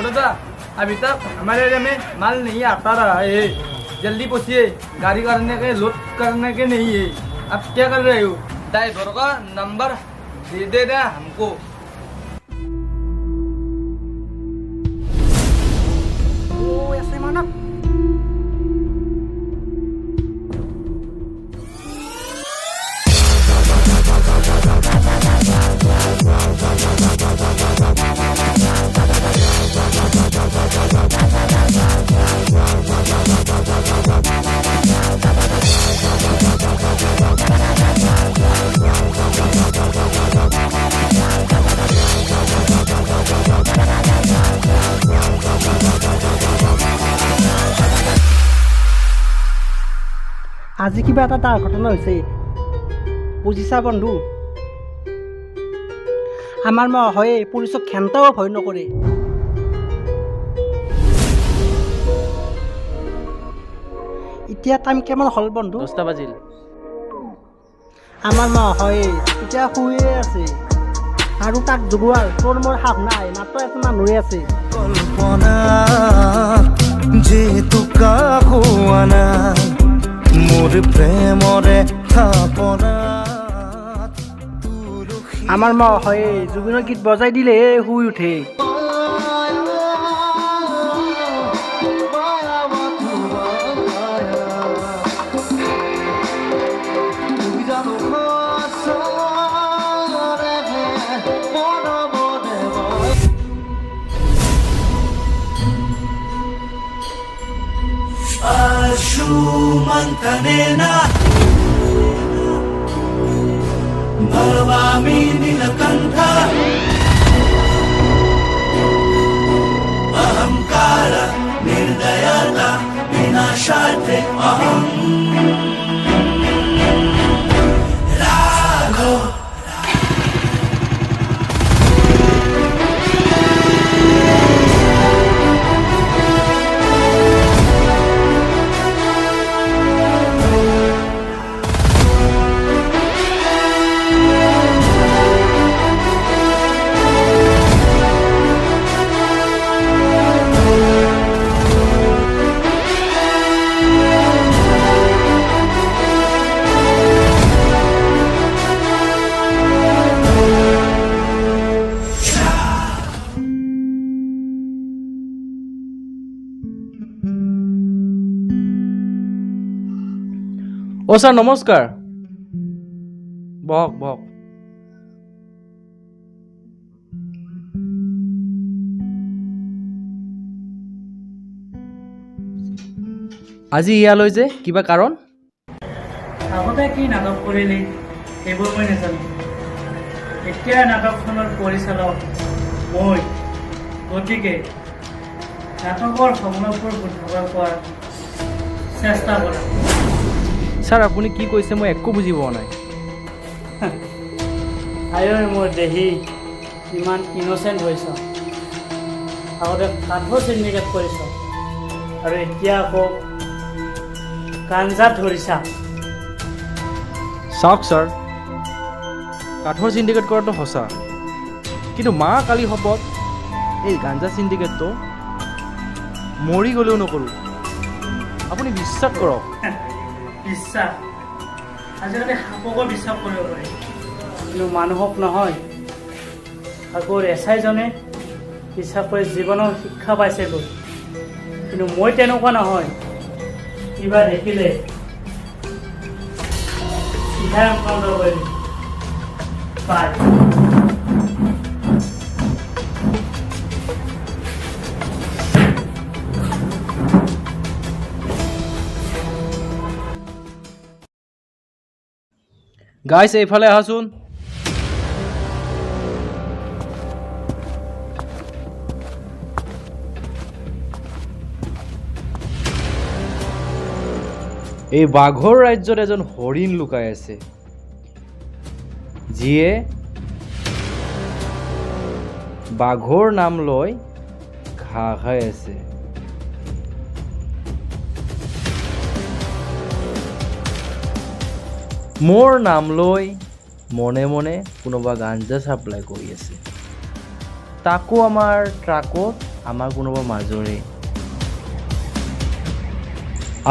बड़ौदा अभी तक हमारे एरिया में माल नहीं आता रहा है। जल्दी पहुँचिए, गाड़ी करने के लोड करने के नहीं है। आप क्या कर रहे हो? ड्राइवर का नंबर दे देना हमको। ओ ऐसे मानव আজি কিবা এটা তাৰ ঘটনা হৈছে বুজিছা বন্ধু। আমাৰ হয় পুলিচক ঘেণ্টাও ভয় নকৰে। এতিয়া টাইম কেমন হ'ল বন্ধু? 10টা বাজিল। আমাৰ হয় এতিয়া শুয়ে আছে আৰু তাক জগোৱাৰ তোৰ মোৰ সাহ নাই, মাত্ৰ এটা মানুহে আছে। কল্পনা যে তোকা কোৱানা মোৰ প্ৰেমৰে থাপনা। আমাৰ হয় জুবিনৰ গীত বজাই দিলে শুই উঠে। Mantanena Bhavami Nilakantha Ahamkara Nirdayata Vinashate Aham Raghav ओ सर नमस्कार। बहक बहक। আজি ইয়ালৈ যে কিবা কাৰণ? আগতে কি নাটক কৰিলি এইবোৰ মই নাজানো। এতিয়া নাটকখনৰ পৰিচালক মই, গতিকে নাটকৰ সমলবোৰ শুদ্ধ কৰাৰ চেষ্টা কৰা। ছাৰ আপুনি কি কৈছে মই একো বুজি পোৱা নাই। আয়ৈ মোৰ দেহি, ইমান ইন'চেণ্ট হৈছ। আগতে কাঠৰ চিণ্ডিকেট কৰিছ আৰু এতিয়া আকৌ গাঞ্জাত ধৰিছা। চাওক ছাৰ, কাঠৰ চিণ্ডিকেট কৰাটো সঁচা, কিন্তু মা কালি শপত এই গাঞ্জা চিণ্ডিকেটটো মৰি গ'লেও নকৰোঁ। আপুনি বিশ্বাস কৰক। বিশ্বাস আজিকালি সাপকো বিশ্বাস কৰিব পাৰি, কিন্তু মানুহক নহয়। আগৰ এছাইজনে বিশ্বাস কৰি জীৱনৰ শিক্ষা পাইছেগৈ, কিন্তু মই তেনেকুৱা নহয়। কিবা দেখিলে চিধাই এনকাউণ্টাৰ কৰি দিম। পাই গাইছ এইফালে আহাচোন। এই বাঘৰ ৰাজ্যত এজন হৰিণ লুকাই আছে, যিয়ে বাঘৰ নাম লৈ ঘাঁহ খাই আছে। মোৰ নাম লৈ মনে মনে কোনোবা গাঞ্জা চাপ্লাই কৰি আছে। তাকো আমাৰ ট্ৰাকত আমাৰ কোনোবা মাজৰে।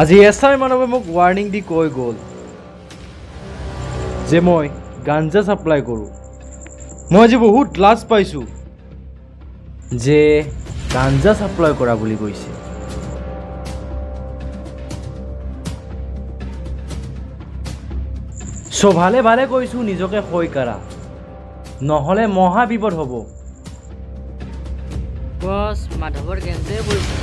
আজি এছাই মানৱে মোক ৱাৰ্ণিং দি কৈ গ'ল যে মই গাঞ্জা ছাপ্লাই কৰোঁ। মই আজি বহুত লাজ পাইছোঁ যে গাঞ্জা ছাপ্লাই কৰা বুলি কৈছে। ভালে ভালে কৈছোঁ নিজকে হৈ কাৰা, নহ'লে মহা বিপদ হ'ব। বছ মাধৱৰ গেঞ্জে পৰিছে।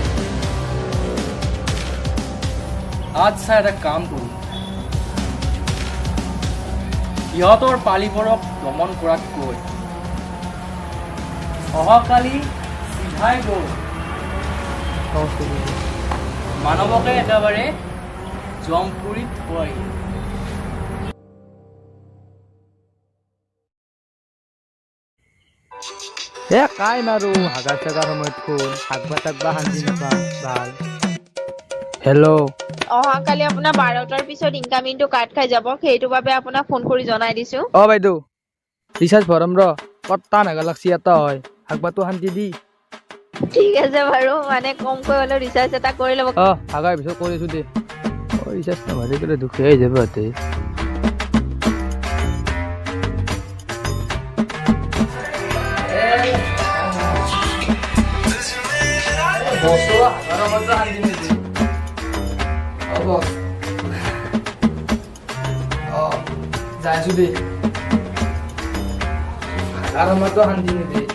আজ চাই এটা কাম কৰোঁ, সিহঁতৰ পালিবোৰক দমন কৰাতকৈ অহাকালি চিধাই গৈ মানৱকে একেবাৰে জমপুৰীত খুৱাই। কাই মাৰো হাগাৰ চাগাৰ সময়ত ফোন থাকবা শান্তি নাপাওঁ ভাল। হেল্ল', অহাকালি আপোনাৰ 12টাৰ পিছত ইনকামিংটো কাট খাই যাব, সেইটো বাবে আপোনাক ফোন কৰি জনাই দিছো। বাইদেউ ৰিচাৰ্জ ভৰাম কটা নাগালাক্সি এটা হয় থাকবাতো শান্তি দি। ঠিক আছে বাৰু, মানে কমকৈ হ'লেও ৰিচাৰ্জ এটা কৰি ল'ব। হাগাৰ পিছত কৰিছোঁ দে। ৰিচাৰ্জ নাভাৰি গ'লে দুখীয়াই যাব হাতে। যাইছো দেই, হাগাৰ সময়তো শান্তি নিদিয়ে।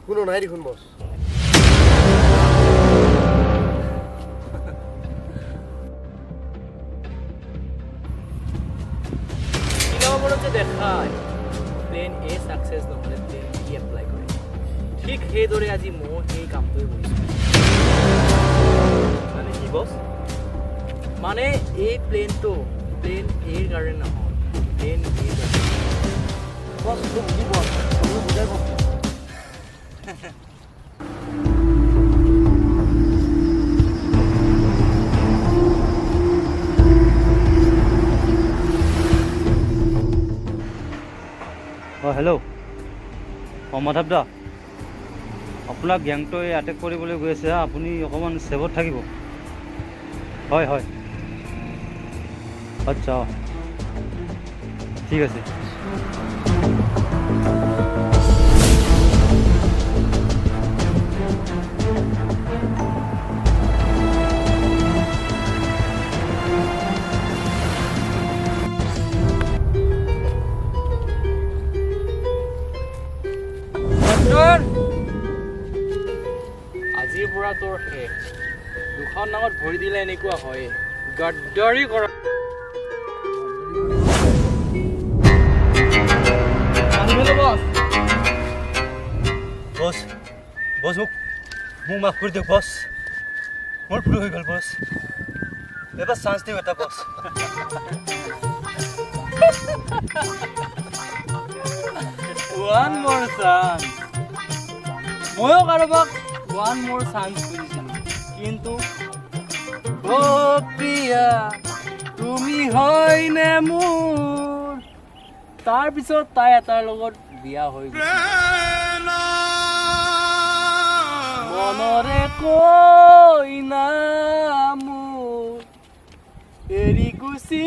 কোনো নাই দেখোন বছ। দেখায় প্লেন এ ছাকচেছ নহ'লে প্লেন বি এপ্লাই কৰে, ঠিক সেইদৰে আজি মই সেই কামটোৱে কৰিছোঁ। মানে কি বছ? মানে এই প্লেনটো প্লেন এৰ কাৰণে নহয়, প্লেন বিৰ কাৰণে। বছ বুজি পোৱা বুজাই কওক। হেল্ল', মাধৱ দা, আপোনাক গেংটোৱে এটেক কৰিবলৈ গৈ আছে, আপুনি অকণমান ছেভত থাকিব। হয় হয়, আচ্ছা ঠিক আছে। আজিৰ পৰা তোৰ শেষ। দুখন নামত ভৰি দিলে এনেকুৱা হয়, গাদ্দাৰি কৰা। বছ বছ মোক মাফ কৰি দিয়ক বছ, মোৰ ভুল হৈ গ'ল বছ, এবাৰ চান্স দিওঁ এটা বছ। ওৱান মোৰ চান্স, ময়ো কাৰোবাক ওৱান মোৰ চান্স কৰিছিলোঁ, কিন্তু প্ৰিয়া তুমি হয়নে মোৰ। তাৰপিছত তাই এটাৰ লগত বিয়া হৈ গ'ল। মনৰে কইনা মোৰ এৰি গুচি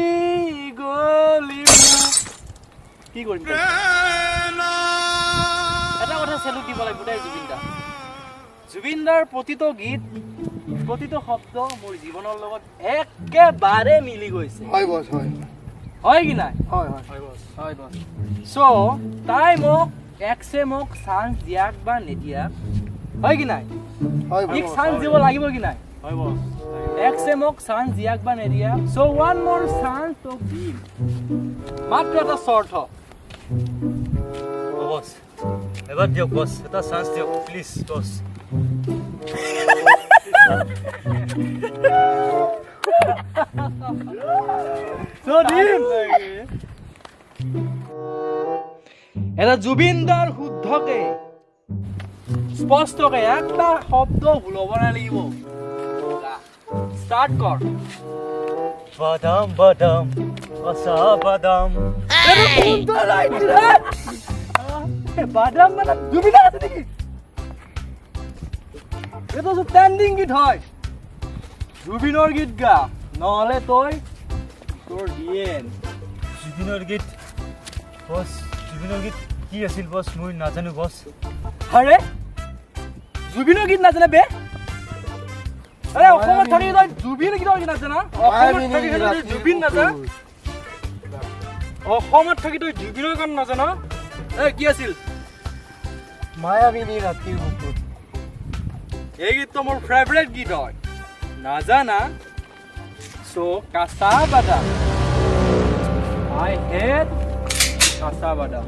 গলি মোক। কি কৰিম? এটা কথা চেলুট দিব লাগিব দেই জুবিনদাৰ প্ৰতিটো গীত প্ৰতিটো শব্দ মোৰ জীৱনৰ লগত একেবাৰে মিলি গৈছে। হয় বছ, হয় হয় কি নাই? হয় হয় হয় বছ। চ' তাই মোক এক্সে মোক চান্স দিয়াক বা নিদিয়াক, হয় কি নাই? হয় ঠিক চান্স দিব লাগিব কি নাই? হয় বস এক্সে মোক চান্স দিয়াক বা নেদিয়া সো ওয়ান মোর চান্স তো গিভ মাত্র এটা শর্ট বস এবার দিয়ক বস এটা চান্স দিয়ক প্লিজ বস সো দিম এটা জুবিনদার শুদ্ধকে স্পষ্টকে একটা শব্দ ভুলব নালাগিব স্টার্ট কর বাদাম বাদাম আশা বাদাম বাদাম মানে জুবিনাৰ আছে নেকি এটা স্ট্যান্ডিং গীত হয় জুবিনৰ গীত গা নহলে তই তোৰ দিয়েন জুবিনৰ গীত বস জুবিনৰ গীত কি আছিল বস মই নাজানো বস আৰে জুবিনৰ গীত নাজানে বে আৰে অসমত থাকি তই জুবিনৰ গীত নাজানা অসমত থাকি তই জুবিন নাজানা অসমত থাকি তই জুবিনৰ গান নাজানা এ কি আছিল মায়াবিনী ৰাতিৰ বুকুত এই গীতটো মোৰ ফেভাৰিট গীত হয় নাজানা সো কাঁচা বাদাম আই হেট কাঁচা বাদাম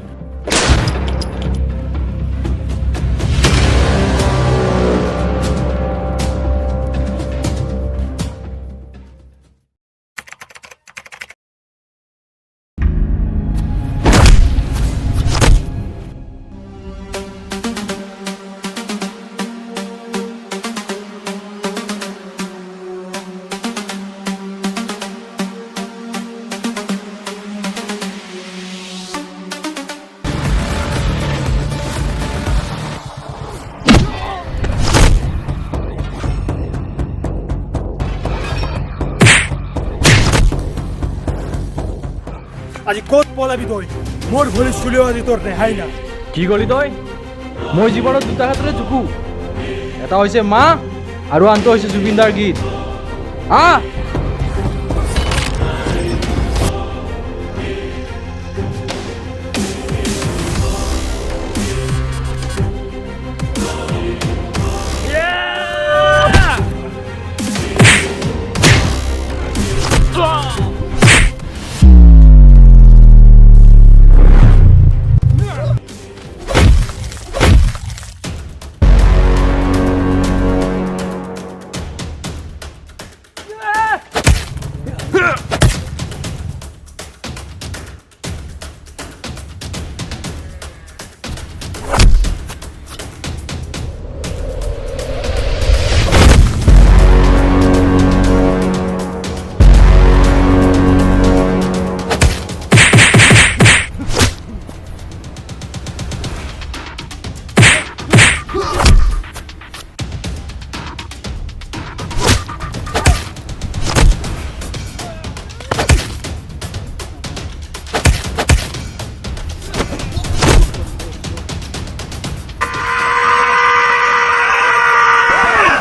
আজি ক'ত পলাবি তই মোৰ ভৰি চুলিও আজি তোৰ ৰেহাই নাই কি কলি তই মই জীৱনত দুটা ক্ষেত্ৰতে ঝুকু এটা হৈছে মা আৰু আনটো হৈছে জুবিনদাৰ গীত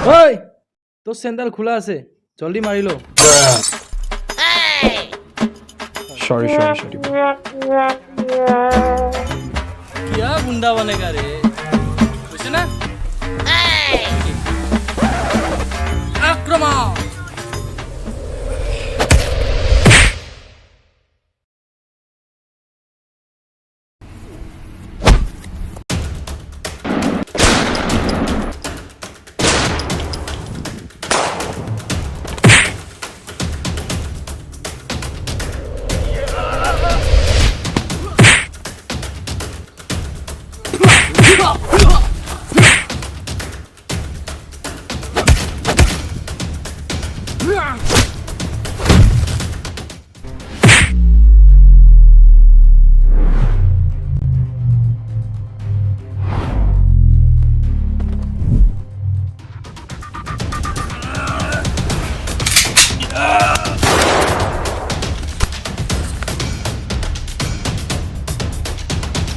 ঐ তোৰ স্যান্ডেল খোলা আছে জলদি মাৰিলো সৰি क्या गुंडा बनेगा रे कुछ ना आक्रमण Yeah!